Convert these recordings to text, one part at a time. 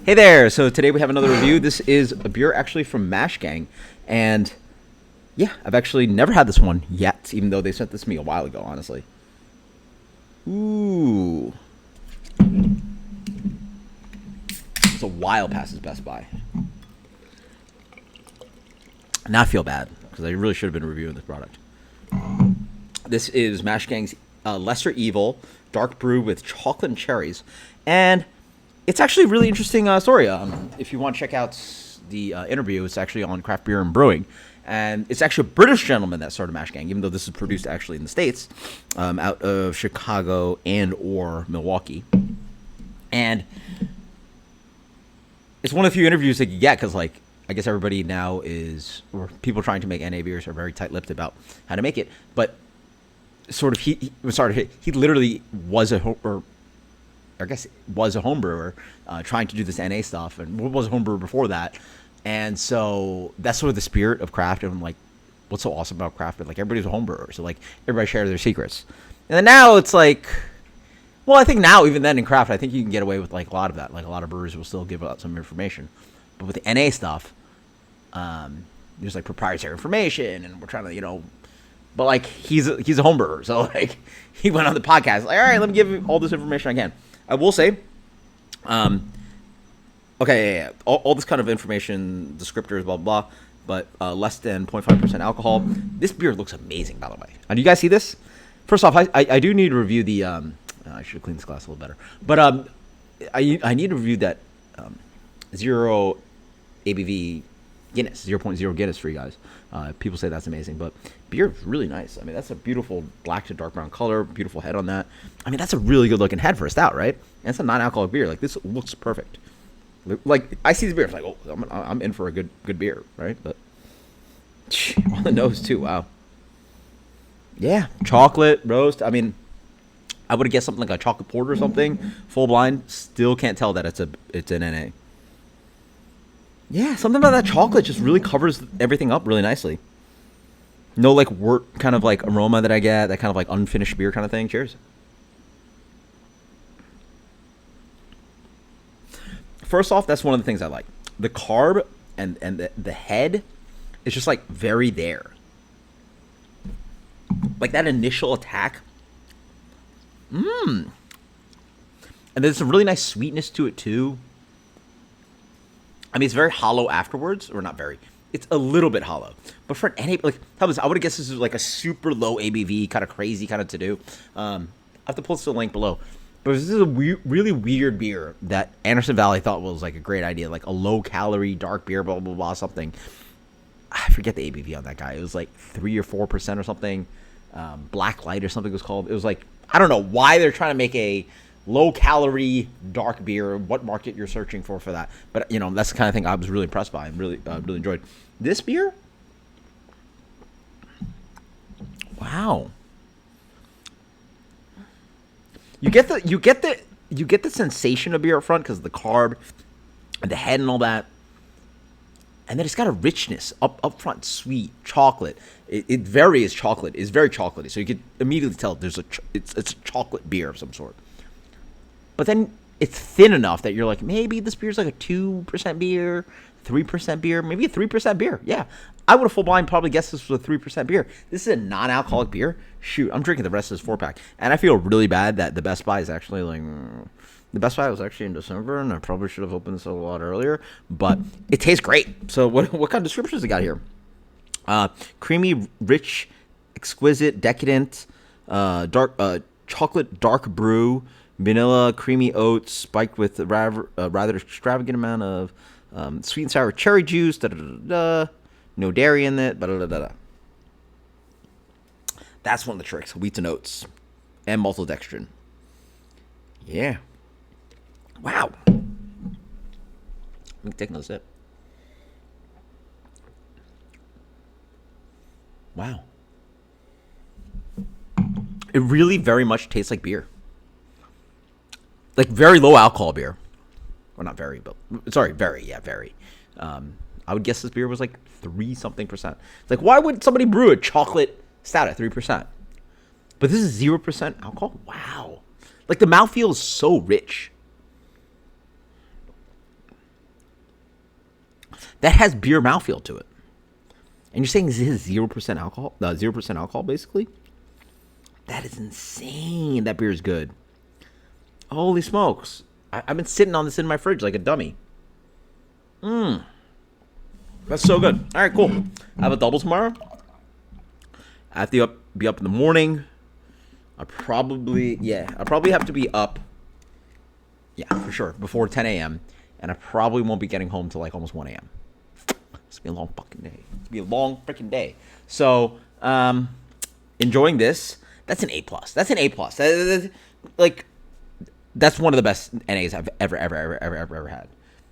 Hey there! So today we have another review. This is a beer actually from Mash Gang, and yeah, I've actually never had this one yet, even though they sent this to me a while ago, honestly. Ooh. It's a while past his Best Buy. Now I feel bad, because I really should have been reviewing this product. This is Mash Gang's Lesser Evil Dark Brew with chocolate and cherries, and it's actually a really interesting story. If you want to check out the interview, it's actually on Craft Beer and Brewing. And it's actually a British gentleman that started Mash Gang, even though this is produced actually in the States, out of Chicago and or Milwaukee. And it's one of the few interviews that you get because, like, I guess everybody now is, or people trying to make NA beers are very tight-lipped about how to make it. But sort of, he literally was a home brewer trying to do this NA stuff, and was a home brewer before that. And so that's sort of the spirit of craft. And I'm like, what's so awesome about craft? Like, everybody's a home brewer, so like everybody shares their secrets. And then now it's like, well, I think now even then in craft, I think you can get away with like a lot of that. Like a lot of brewers will still give out some information, but with the NA stuff, there's like proprietary information, and we're trying to, but like he's a home brewer, so like he went on the podcast like, all right, let me give you all this information I can. I will say, okay, yeah. All this kind of information, descriptors, blah, blah, but less than 0.5% alcohol. This beer looks amazing, by the way. Do you guys see this? First off, I do need to review the, I should have cleaned this glass a little better, but I need to review that 0 ABV Guinness, 0.0 Guinness for you guys. People say that's amazing, but beer is really nice. I mean, that's a beautiful black to dark brown color, beautiful head on that. I mean, that's a really good looking head for a stout, right? And it's a non-alcoholic beer. Like, this looks perfect. Like, I see this beer, it's like, oh, I'm in for a good beer, right? But on the nose too, wow. Yeah, chocolate roast. I mean, I would have guessed something like a chocolate porter or something. Full blind, still can't tell that it's an NA. Yeah, something about that chocolate just really covers everything up really nicely. No, like, wort kind of, like, aroma that I get, that kind of, like, unfinished beer kind of thing. Cheers. First off, that's one of the things I like. The carb and the head is just, like, very there. Like, that initial attack. And there's some really nice sweetness to it, too. I mean, it's very hollow afterwards, or not very. It's a little bit hollow. But for an NA, like, I would have guessed this is like a super low ABV, kind of crazy kind of to do. I have to post the link below. But this is a really weird beer that Anderson Valley thought was like a great idea, like a low calorie dark beer, blah blah blah something. I forget the ABV on that guy. It was like 3 or 4% or something. Black Light or something it was called. It was like, I don't know why they're trying to make a low calorie dark beer, what market you're searching for that. But that's the kind of thing I was really impressed by and really enjoyed. This beer, wow. You get the sensation of beer up front because of the carb and the head and all that. And then it's got a richness up front, sweet, chocolate. It varies chocolate. It's very chocolatey. So you could immediately tell it's a chocolate beer of some sort. But then it's thin enough that you're like, maybe this beer's like a 2% beer, 3% beer, maybe a 3% beer. Yeah. I would have full blind probably guessed this was a 3% beer. This is a non-alcoholic beer. Shoot, I'm drinking the rest of this 4-pack. And I feel really bad that the Best Buy is actually like, the Best Buy was actually in December, and I probably should have opened this a lot earlier. But it tastes great. So what kind of descriptions it got here? Creamy, rich, exquisite, decadent, dark, chocolate dark brew, vanilla, creamy oats, spiked with a rather extravagant amount of sweet and sour cherry juice. No dairy in it. That's one of the tricks. Wheats and oats, and maltodextrin. Yeah. Wow. Let me take another sip. Wow. It really very much tastes like beer. Like very low alcohol beer. Or not very, but sorry, very, yeah, very. I would guess this beer was like 3-something%. It's like, why would somebody brew a chocolate stout at 3%? But this is 0% alcohol? Wow. Like, the mouthfeel is so rich. that has beer mouthfeel to it. And you're saying this is 0% alcohol? 0% alcohol, basically? That is insane. That beer is good. Holy smokes. I've been sitting on this in my fridge like a dummy. That's so good. All right, cool. I have a double tomorrow. I have to be up in the morning. I'll probably have to be up. Yeah, for sure. Before 10 a.m. And I probably won't be getting home till like almost 1 a.m. It's gonna be a long fucking day. It's gonna be a long freaking day. So, enjoying this. That's an A+. That's an A+. Like, that's one of the best NAs I've ever had.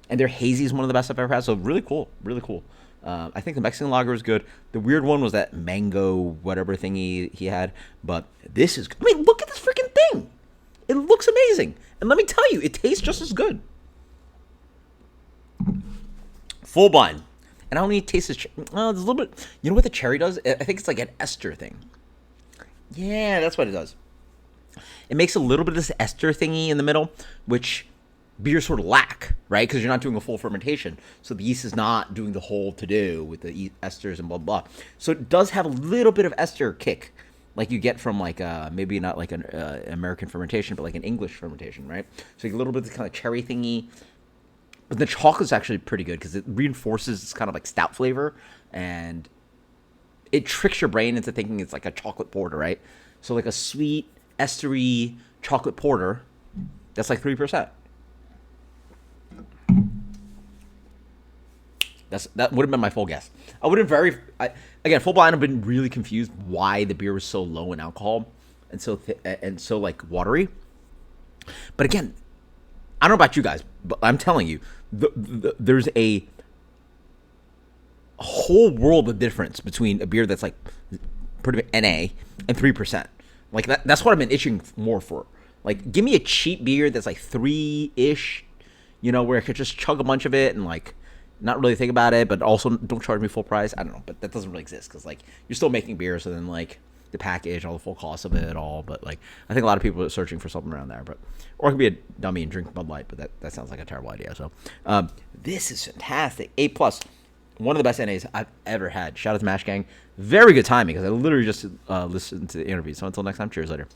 And their hazy is one of the best I've ever had. So really cool. Really cool. I think the Mexican lager is good. The weird one was that mango whatever thingy he had. But this is, I mean, look at this freaking thing. It looks amazing. And let me tell you, it tastes just as good. Full blind. And I don't need to taste this. Well, there's a little bit. You know what the cherry does? I think it's like an ester thing. Yeah, that's what it does. It makes a little bit of this ester thingy in the middle, which beers sort of lack, right? Because you're not doing a full fermentation. So the yeast is not doing the whole to-do with the esters and blah, blah. So it does have a little bit of ester kick, like you get from like maybe not like an American fermentation, but like an English fermentation, right? So you get a little bit of the kind of cherry thingy. But the chocolate's actually pretty good because it reinforces this kind of like stout flavor, and it tricks your brain into thinking it's like a chocolate porter, right? So like a sweet, estery chocolate porter, that's like 3%. That would have been my full guess. I would have again, full blind. I've been really confused why the beer was so low in alcohol and so like watery. But again, I don't know about you guys, but I'm telling you, there's a whole world of difference between a beer that's like pretty NA and 3%. Like that's what I've been itching more for. Like, give me a cheap beer that's like 3-ish, where I could just chug a bunch of it and like not really think about it, but also don't charge me full price. I don't know, but that doesn't really exist because like you're still making beer, so then like the package, all the full cost of it all. But like I think a lot of people are searching for something around there. But or I could be a dummy and drink Bud Light, but that sounds like a terrible idea. So this is fantastic. A+. One of the best NAs I've ever had. Shout out to Mash Gang. Very good timing because I literally just listened to the interview. So until next time, cheers later.